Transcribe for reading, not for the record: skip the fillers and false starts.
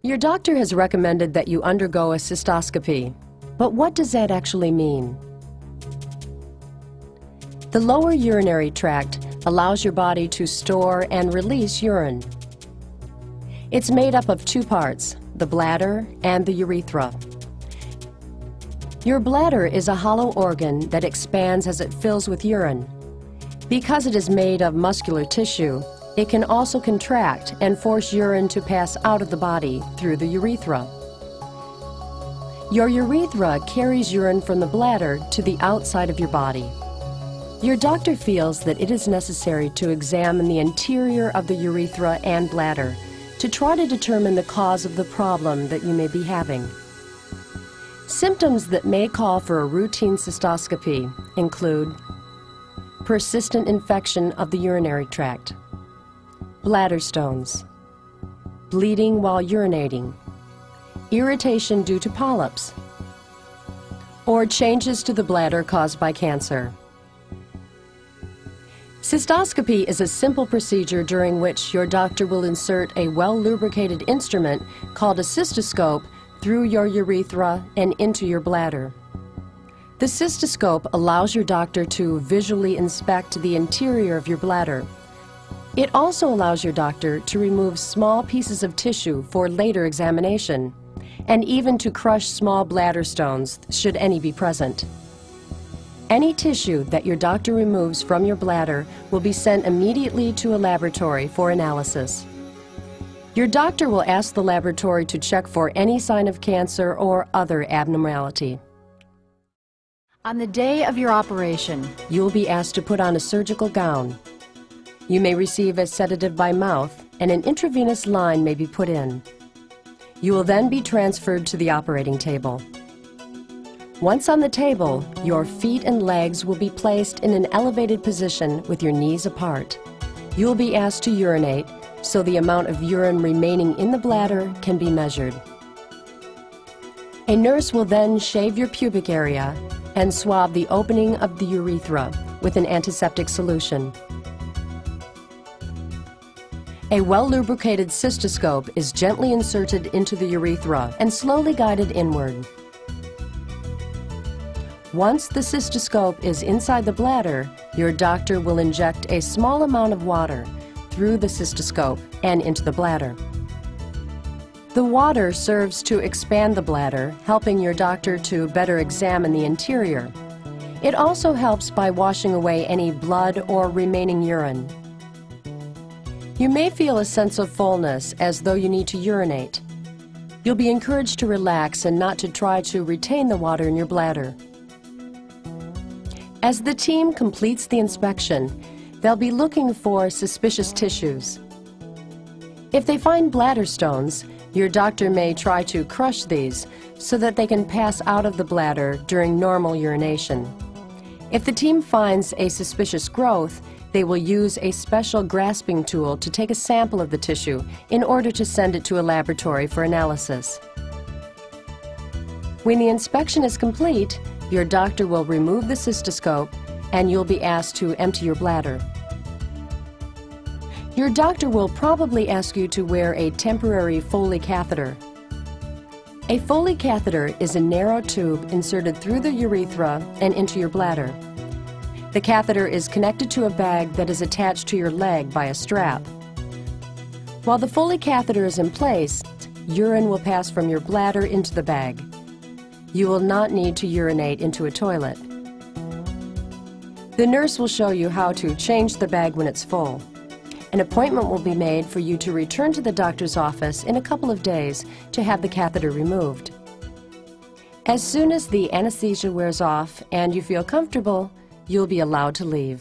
Your doctor has recommended that you undergo a cystoscopy, but what does that actually mean? The lower urinary tract allows your body to store and release urine. It's made up of two parts, the bladder and the urethra. Your bladder is a hollow organ that expands as it fills with urine. Because it is made of muscular tissue, it can also contract and force urine to pass out of the body through the urethra. Your urethra carries urine from the bladder to the outside of your body. Your doctor feels that it is necessary to examine the interior of the urethra and bladder to try to determine the cause of the problem that you may be having. Symptoms that may call for a routine cystoscopy include persistent infection of the urinary tract, bladder stones, bleeding while urinating, irritation due to polyps, or changes to the bladder caused by cancer. Cystoscopy is a simple procedure during which your doctor will insert a well-lubricated instrument called a cystoscope through your urethra and into your bladder. The cystoscope allows your doctor to visually inspect the interior of your bladder. It also allows your doctor to remove small pieces of tissue for later examination, and even to crush small bladder stones, should any be present. Any tissue that your doctor removes from your bladder will be sent immediately to a laboratory for analysis. Your doctor will ask the laboratory to check for any sign of cancer or other abnormality. On the day of your operation, you will be asked to put on a surgical gown. You may receive a sedative by mouth, and an intravenous line may be put in. You will then be transferred to the operating table. Once on the table, your feet and legs will be placed in an elevated position with your knees apart. You will be asked to urinate, so the amount of urine remaining in the bladder can be measured. A nurse will then shave your pubic area and swab the opening of the urethra with an antiseptic solution. A well-lubricated cystoscope is gently inserted into the urethra and slowly guided inward. Once the cystoscope is inside the bladder, your doctor will inject a small amount of water through the cystoscope and into the bladder. The water serves to expand the bladder, helping your doctor to better examine the interior. It also helps by washing away any blood or remaining urine. You may feel a sense of fullness as though you need to urinate. You'll be encouraged to relax and not to try to retain the water in your bladder. As the team completes the inspection, they'll be looking for suspicious tissues. If they find bladder stones, your doctor may try to crush these so that they can pass out of the bladder during normal urination. If the team finds a suspicious growth, they will use a special grasping tool to take a sample of the tissue in order to send it to a laboratory for analysis. When the inspection is complete, your doctor will remove the cystoscope and you'll be asked to empty your bladder. Your doctor will probably ask you to wear a temporary Foley catheter. A Foley catheter is a narrow tube inserted through the urethra and into your bladder. The catheter is connected to a bag that is attached to your leg by a strap. While the Foley catheter is in place, urine will pass from your bladder into the bag. You will not need to urinate into a toilet. The nurse will show you how to change the bag when it's full. An appointment will be made for you to return to the doctor's office in a couple of days to have the catheter removed. As soon as the anesthesia wears off and you feel comfortable, you'll be allowed to leave.